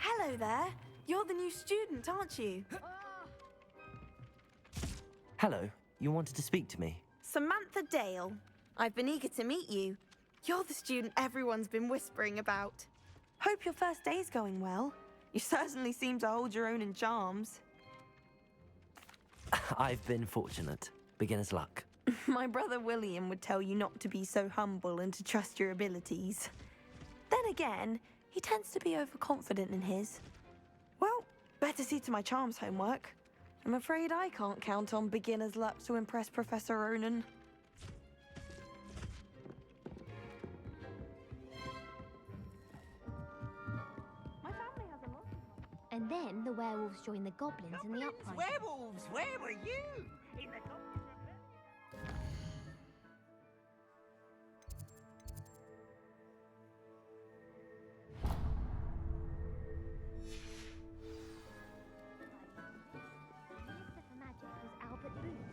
Hello there. You're the new student, aren't you? Hello. You wanted to speak to me? Samantha Dale. I've been eager to meet you. You're the student everyone's been whispering about. Hope your first day's going well. You certainly seem to hold your own in charms. I've been fortunate. Beginner's luck. My brother William would tell you not to be so humble and to trust your abilities. Then again, he tends to be overconfident in his. Well, better see to my charms homework. I'm afraid I can't count on beginner's luck to impress Professor Ronan. My family has a lot of... And then the werewolves join the goblins in the uprising. Werewolves, where were you? In the goblins' Minister for Magic was Albert Booth.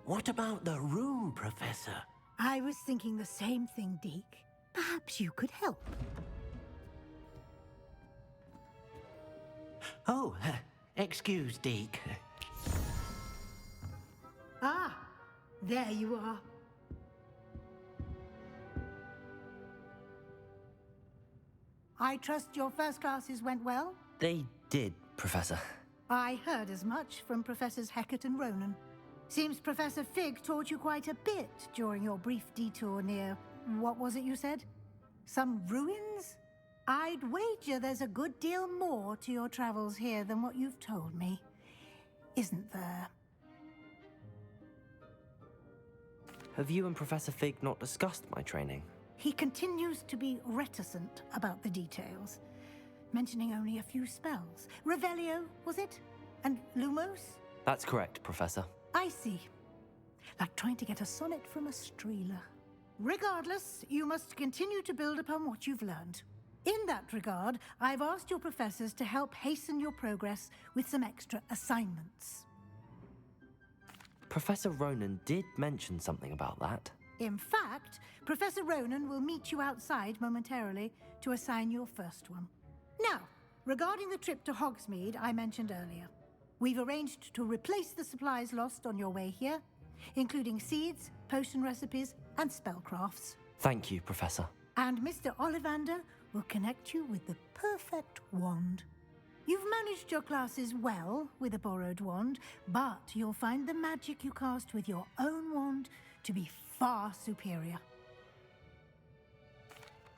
What about the room, Professor? I was thinking the same thing, Deke. Perhaps you could help. Oh, excuse, Deke. Ah, there you are. I trust your first classes went well? They did, Professor. I heard as much from Professors Hecat and Ronan. Seems Professor Fig taught you quite a bit during your brief detour near... what was it you said? Some ruins? I'd wager there's a good deal more to your travels here than what you've told me. Isn't there? Have you and Professor Fig not discussed my training? He continues to be reticent about the details, mentioning only a few spells. Revelio, was it? And Lumos? That's correct, Professor. I see. Like trying to get a sonnet from a streeler. Regardless, you must continue to build upon what you've learned. In that regard, I've asked your professors to help hasten your progress with some extra assignments. Professor Ronan did mention something about that. In fact, Professor Ronan will meet you outside momentarily to assign your first one. Now, regarding the trip to Hogsmeade I mentioned earlier, we've arranged to replace the supplies lost on your way here, including seeds, potion recipes, and spellcrafts. Thank you, Professor. And Mr. Ollivander will connect you with the perfect wand. You've managed your classes well with a borrowed wand, but you'll find the magic you cast with your own wand to be far superior.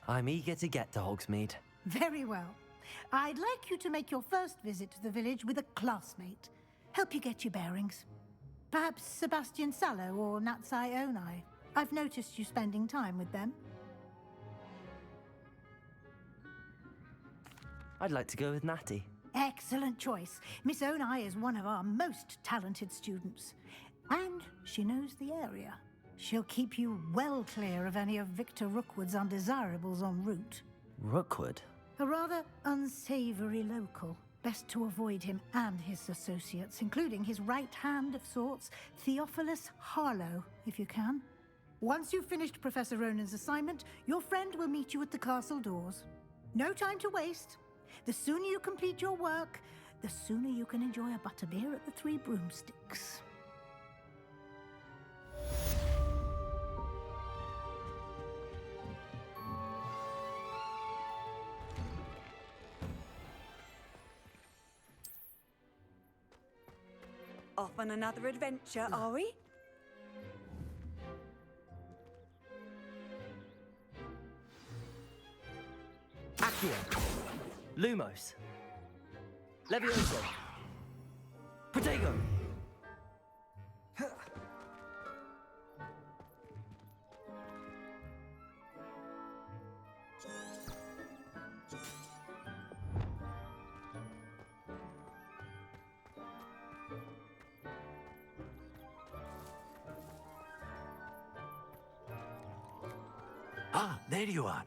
I'm eager to get to Hogsmeade. Very well. I'd like you to make your first visit to the village with a classmate. Help you get your bearings. Perhaps Sebastian Sallow or Natsai Onai. I've noticed you spending time with them. I'd like to go with Natty. Excellent choice. Miss Onai is one of our most talented students. And she knows the area. She'll keep you well clear of any of Victor Rookwood's undesirables en route. Rookwood? A rather unsavory local. Best to avoid him and his associates, including his right hand of sorts, Theophilus Harlow, if you can. Once you've finished Professor Ronan's assignment, your friend will meet you at the castle doors. No time to waste. The sooner you complete your work, the sooner you can enjoy a butterbeer at the Three Broomsticks. Off on another adventure, are we? Accio. Lumos. Levioso. Protego. Ah, there you are.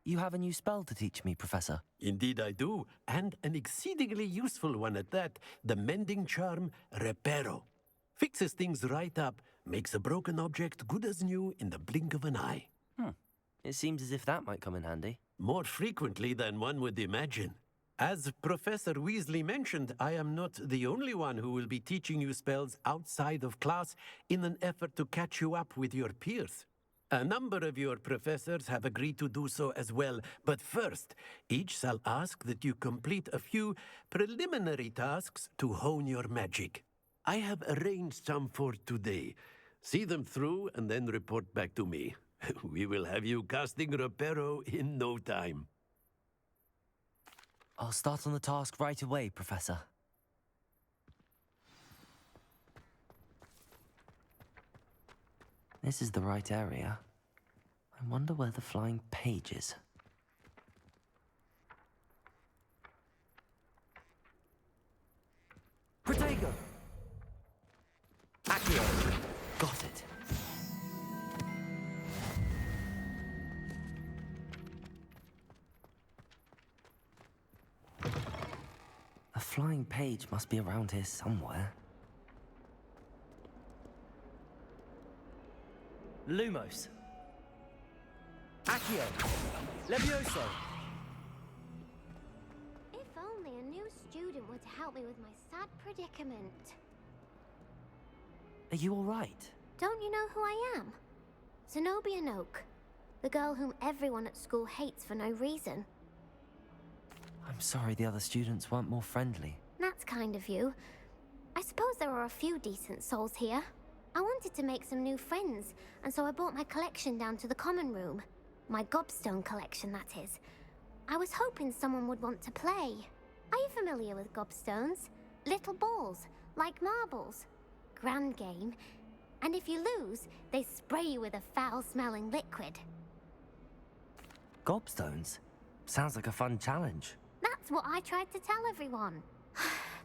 You have a new spell to teach me, Professor. Indeed I do, and an exceedingly useful one at that. The mending charm, Reparo. Fixes things right up, makes a broken object good as new in the blink of an eye. It seems as if that might come in handy. More frequently than one would imagine. As Professor Weasley mentioned, I am not the only one who will be teaching you spells outside of class in an effort to catch you up with your peers. A number of your professors have agreed to do so as well, but first, each shall ask that you complete a few preliminary tasks to hone your magic. I have arranged some for today. See them through and then report back to me. We will have you casting Reparo in no time. I'll start on the task right away, Professor. This is the right area. I wonder where the flying page is. Protego! Accio! Got it. A flying page must be around here somewhere. Lumos. Accio. Levioso. If only a new student were to help me with my sad predicament. Are you all right? Don't you know who I am? Zenobia Noak, the girl whom everyone at school hates for no reason. I'm sorry the other students weren't more friendly. That's kind of you. I suppose there are a few decent souls here. I wanted to make some new friends, and so I brought my collection down to the common room. My gobstone collection, that is. I was hoping someone would want to play. Are you familiar with gobstones? Little balls, like marbles. Grand game. And if you lose, they spray you with a foul-smelling liquid. Gobstones? Sounds like a fun challenge. That's what I tried to tell everyone.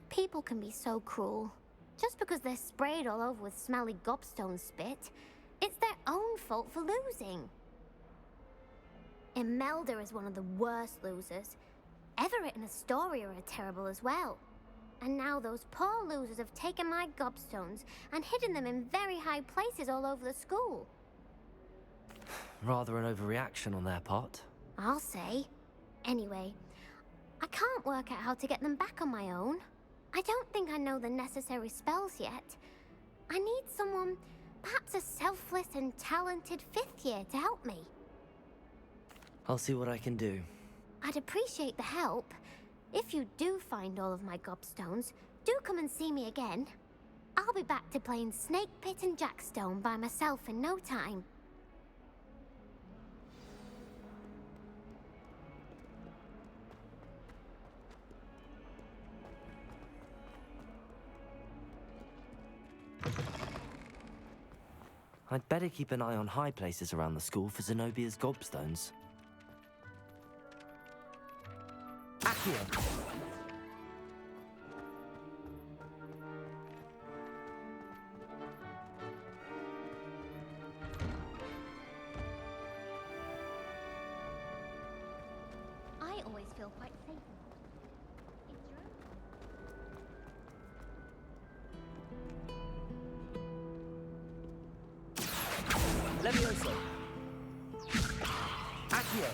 People can be so cruel. Just because they're sprayed all over with smelly gobstone spit, it's their own fault for losing. Imelda is one of the worst losers. Everett and Astoria are terrible as well. And now those poor losers have taken my gobstones and hidden them in very high places all over the school. Rather an overreaction on their part. I'll say. Anyway, I can't work out how to get them back on my own. I don't think I know the necessary spells yet. I need someone, perhaps a selfless and talented fifth year to help me. I'll see what I can do. I'd appreciate the help. If you do find all of my gobstones, do come and see me again. I'll be back to playing Snake Pit and Jackstone by myself in no time. I'd better keep an eye on high places around the school for Zenobia's gobstones. Accio! I always feel quite safe. It's true. Levioso! Accio!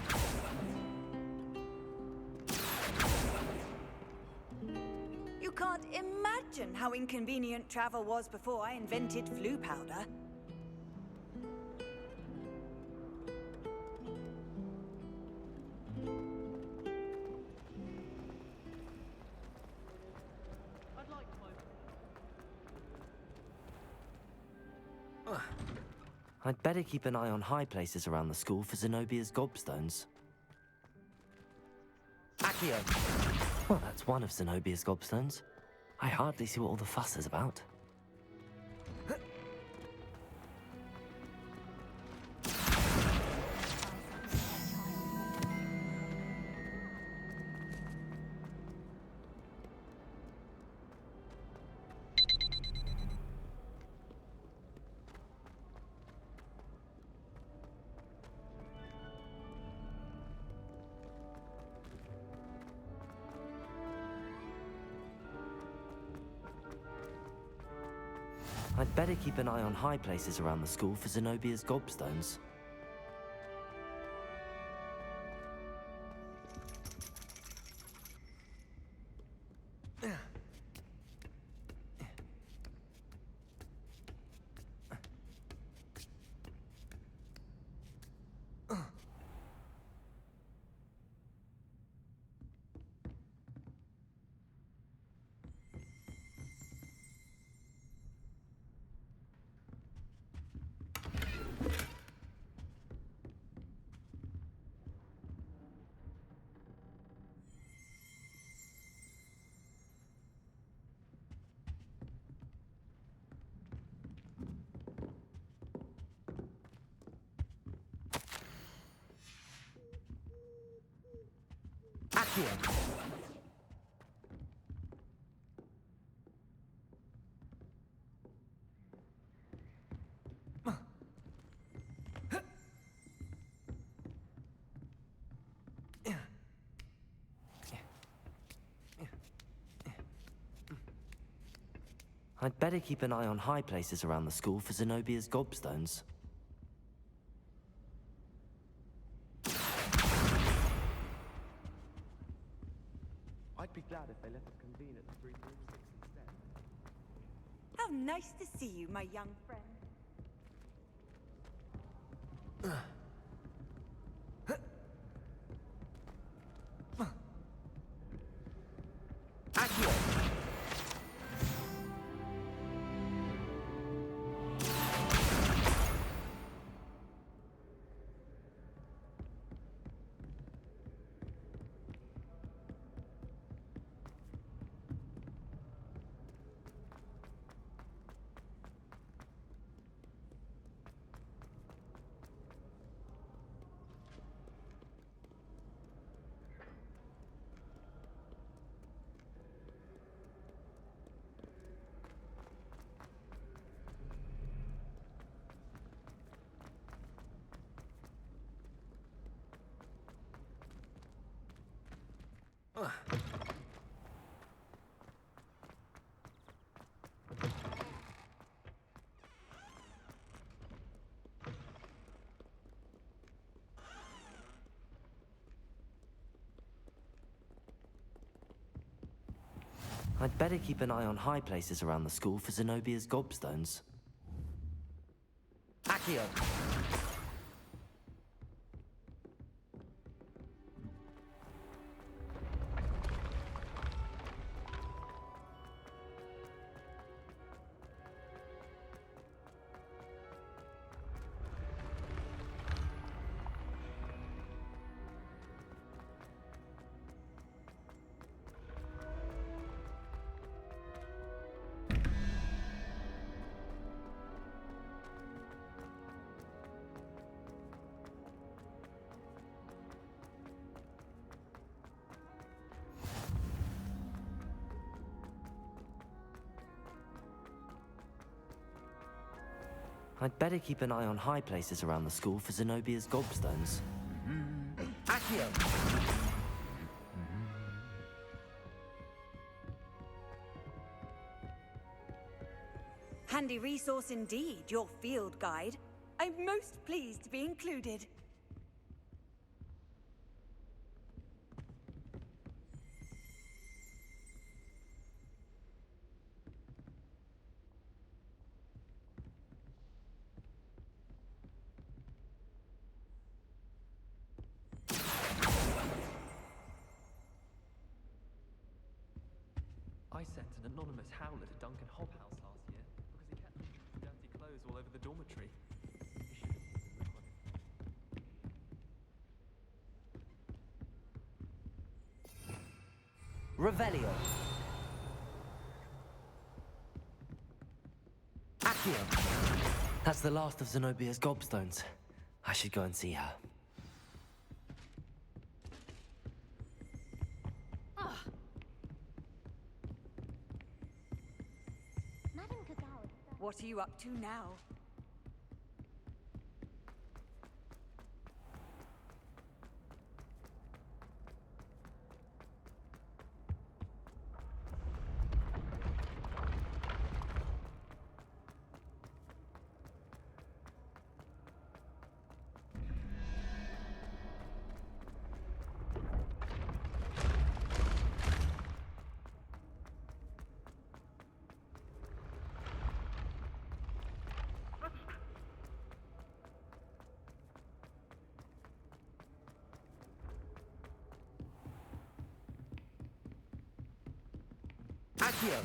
imagine how inconvenient travel was before I invented flu powder. I'd better keep an eye on high places around the school for Zenobia's gobstones. Accio! Well, that's one of Zenobia's gobstones. I hardly see what all the fuss is about. I'd better keep an eye on high places around the school for Zenobia's gobstones. Accio! I'd better keep an eye on high places around the school for Zenobia's gobstones. I'd be glad if they let us convene at 336 instead. How nice to see you, my young friend. I'd better keep an eye on high places around the school for Zenobia's gobstones. Accio! I'd better keep an eye on high places around the school for Zenobia's gobstones. Accio! Handy resource indeed, your field guide. I'm most pleased to be included. I sent an anonymous howler to Duncan Hobb House last year because he kept leaving his dirty clothes all over the dormitory. He should have Revelio. Accio. That's the last of Zenobia's gobstones. I should go and see her. Madam Kagawa. What are you up to now? Accio.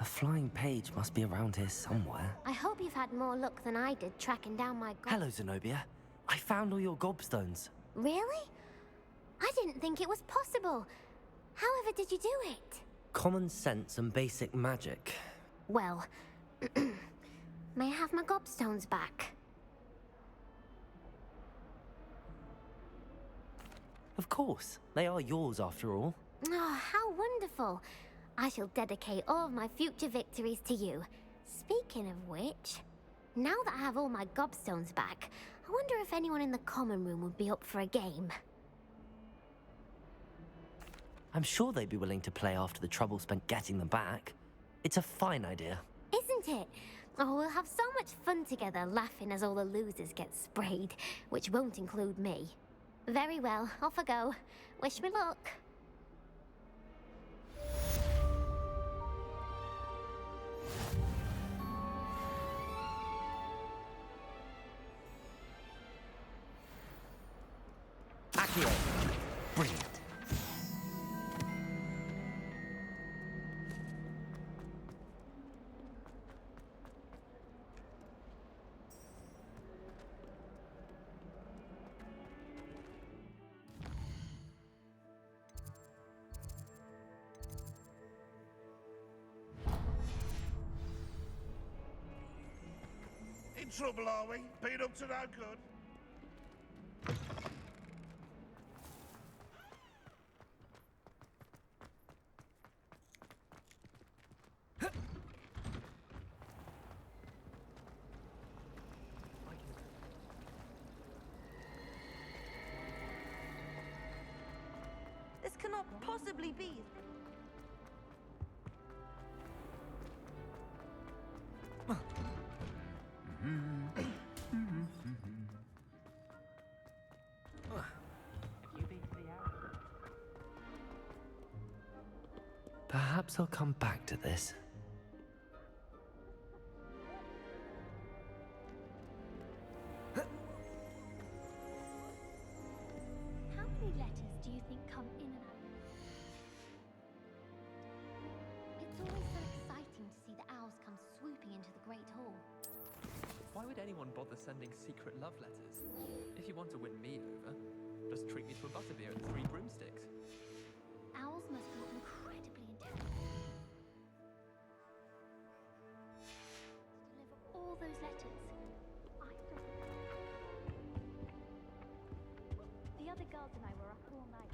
A flying page must be around here somewhere. I hope you've had more luck than I did tracking down my Hello, Zenobia. I found all your gobstones. Really? I didn't think it was possible. However did you do it? Common sense and basic magic. Well, may I have my gobstones back? Of course. They are yours after all. Oh, how wonderful. I shall dedicate all of my future victories to you. Speaking of which, now that I have all my gobstones back, I wonder if anyone in the common room would be up for a game. I'm sure they'd be willing to play after the trouble spent getting them back. It's a fine idea. Isn't it? Oh, we'll have so much fun together laughing as all the losers get sprayed, which won't include me. Very well, off I go. Wish me luck. Accio. Brilliant. In trouble, are we? Been up to no good? This cannot possibly be. Perhaps I'll come back to this. How many letters do you think come in and out? It's always so exciting to see the owls come swooping into the Great Hall. Why would anyone bother sending secret love letters? If you want to win me over, just treat me to a butterbeer and 3 broomsticks. Owls must feel incredibly intelligent. To deliver all those letters, I thought. The and I were up all night.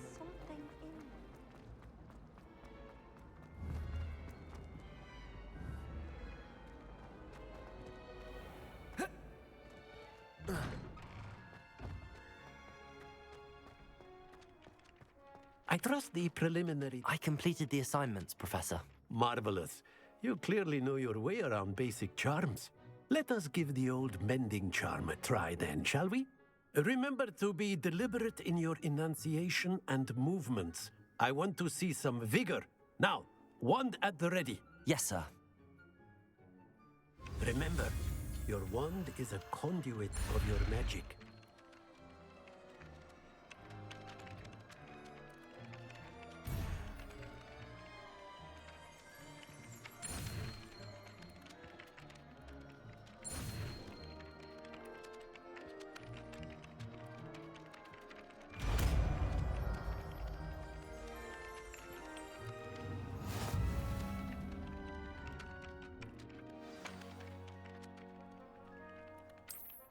There's something in there. I trust the preliminary. I completed the assignments, Professor. Marvelous. You clearly know your way around basic charms. Let us give the old mending charm a try then, shall we? Remember to be deliberate in your enunciation and movements. I want to see some vigor. Now, wand at the ready. Yes, sir. Remember, your wand is a conduit of your magic.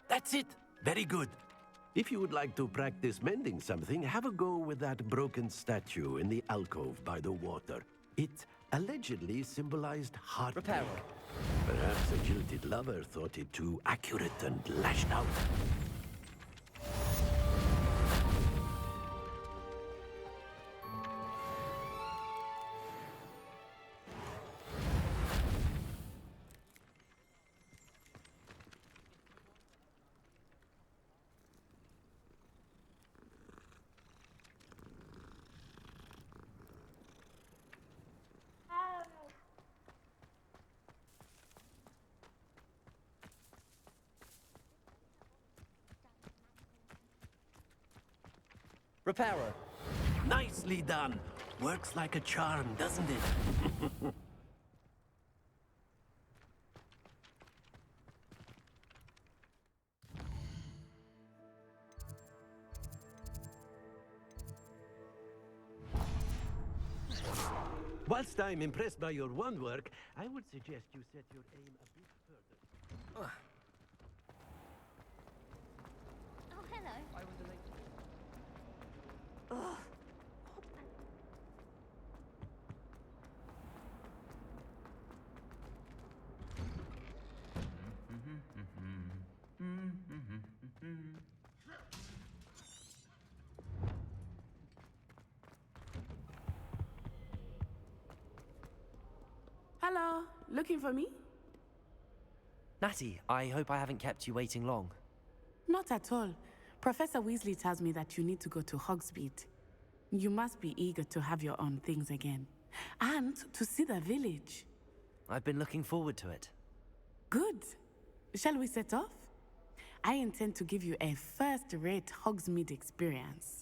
That's it. Very good. If you would like to practice mending something, have a go with that broken statue in the alcove by the water. It allegedly symbolized heart. Repairer. Perhaps a jilted lover thought it too accurate and lashed out. Repairer. Nicely done. Works like a charm, doesn't it? Whilst I'm impressed by your wand work, I would suggest you set your aim a bit further. Oh, hello. I was late. Ugh. Hello, looking for me? Natty, I hope I haven't kept you waiting long. Not at all. Professor Weasley tells me that you need to go to Hogsmeade. You must be eager to have your own things again. And to see the village. I've been looking forward to it. Good. Shall we set off? I intend to give you a first-rate Hogsmeade experience.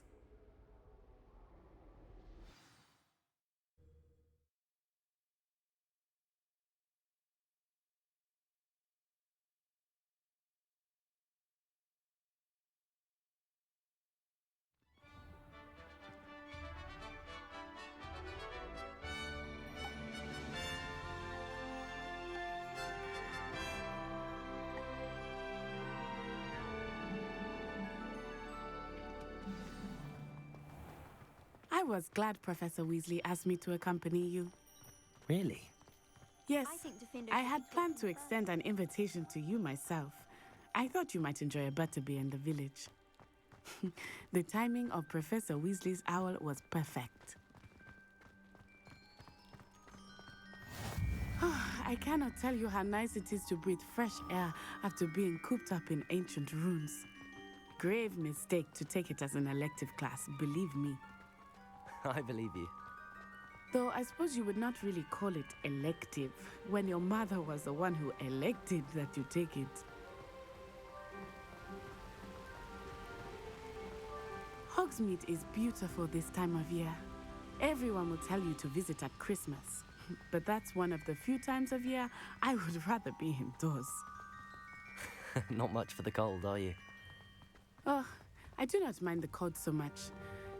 I was glad Professor Weasley asked me to accompany you. Really? Yes, I think Defender I should had be planned to taken extend an invitation to you myself. I thought you might enjoy a butterbeer in the village. The timing of Professor Weasley's owl was perfect. I cannot tell you how nice it is to breathe fresh air after being cooped up in ancient ruins. Grave mistake to take it as an elective class, believe me. I believe you. Though I suppose you would not really call it elective when your mother was the one who elected that you take it. Hogsmeade is beautiful this time of year. Everyone will tell you to visit at Christmas, but that's one of the few times of year I would rather be indoors. Not much for the cold, are you? Oh, I do not mind the cold so much,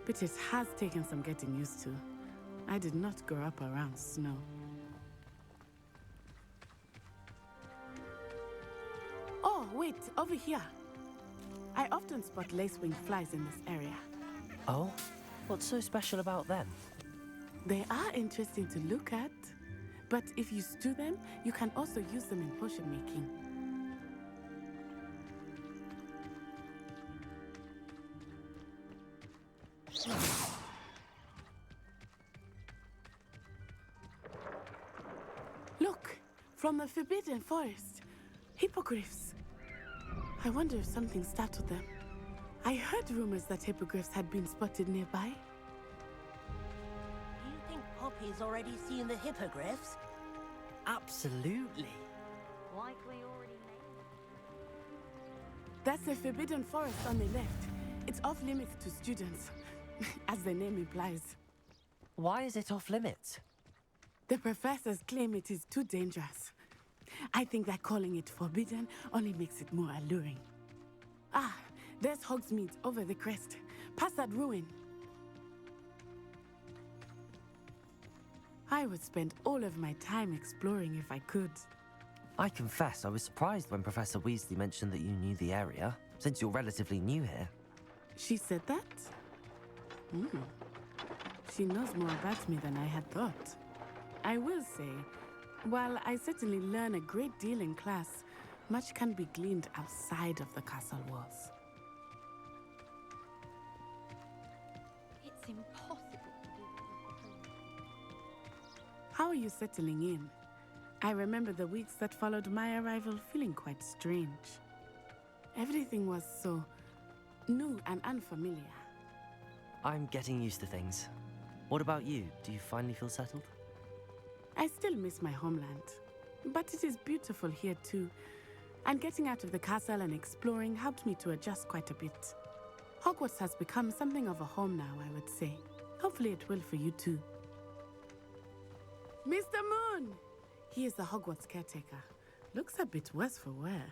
but it has taken some getting used to. I did not grow up around snow. Oh, wait, over here. I often spot lacewing flies in this area. Oh? What's so special about them? They are interesting to look at, but if you stew them, you can also use them in potion making. Look, from the Forbidden Forest, hippogriffs. I wonder if something startled them. I heard rumors that hippogriffs had been spotted nearby. Do you think Poppy's already seen the hippogriffs? Absolutely. Likely already named. That's the Forbidden Forest on the left. It's off limits to students, as the name implies. Why is it off limits? The professors claim it is too dangerous. I think that calling it forbidden only makes it more alluring. Ah, there's Hogsmeade over the crest, past that ruin. I would spend all of my time exploring if I could. I confess I was surprised when Professor Weasley mentioned that you knew the area, since you're relatively new here. She said that? She knows more about me than I had thought. I will say, while I certainly learn a great deal in class, much can be gleaned outside of the castle walls. It's impossible to do that. How are you settling in? I remember the weeks that followed my arrival feeling quite strange. Everything was so new and unfamiliar. I'm getting used to things. What about you? Do you finally feel settled? I still miss my homeland, but it is beautiful here too. And getting out of the castle and exploring helped me to adjust quite a bit. Hogwarts has become something of a home now, I would say. Hopefully it will for you too. Mr. Moon! He is the Hogwarts caretaker. Looks a bit worse for wear.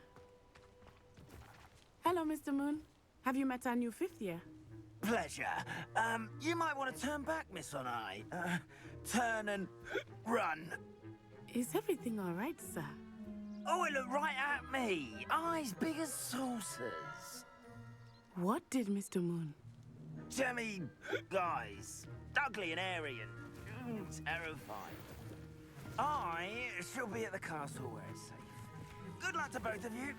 Hello, Mr. Moon. Have you met our new fifth year? Pleasure. You might want to turn back, Miss Onai. Turn and run. Is everything all right, sir? Oh, it looked right at me. Eyes big as saucers. What did Mr. Moon? Jemmy guys. Ugly and airy and terrifying. I shall be at the castle where it's safe. Good luck to both of you.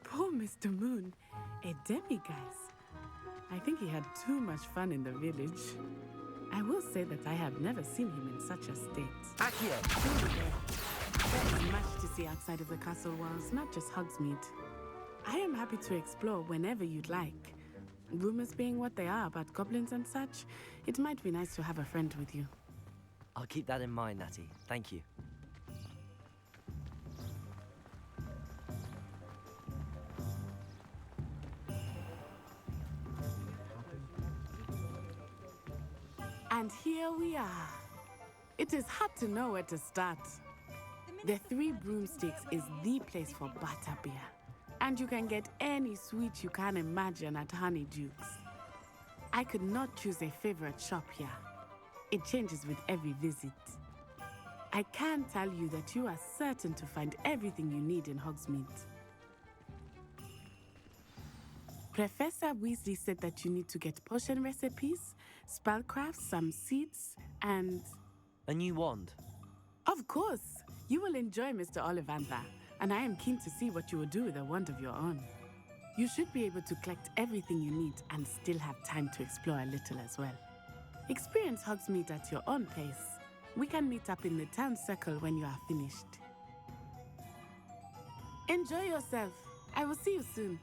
Poor Mr. Moon, a demiguise. I think he had too much fun in the village. I will say that I have never seen him in such a state. Accio. There is much to see outside of the castle walls, not just Hogsmeade. I am happy to explore whenever you'd like. Rumors being what they are about goblins and such, it might be nice to have a friend with you. I'll keep that in mind, Natty. Thank you. And here we are. It is hard to know where to start. The Three Broomsticks is the place for butterbeer. And you can get any sweet you can imagine at Honeydukes. I could not choose a favorite shop here. It changes with every visit. I can tell you that you are certain to find everything you need in Hogsmeade. Professor Weasley said that you need to get potion recipes, spellcrafts, some seeds, and... A new wand. Of course! You will enjoy Mr. Ollivander, and I am keen to see what you will do with a wand of your own. You should be able to collect everything you need and still have time to explore a little as well. Experience Hogsmeade at your own pace. We can meet up in the town circle when you are finished. Enjoy yourself. I will see you soon.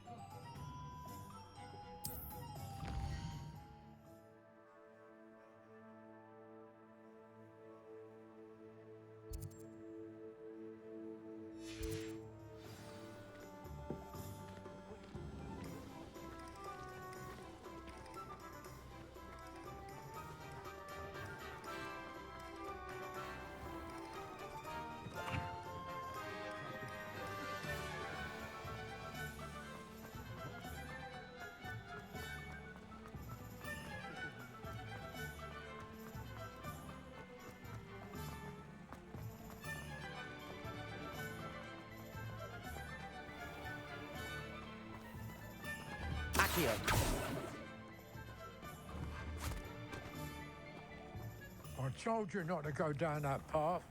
here. I told you not to go down that path.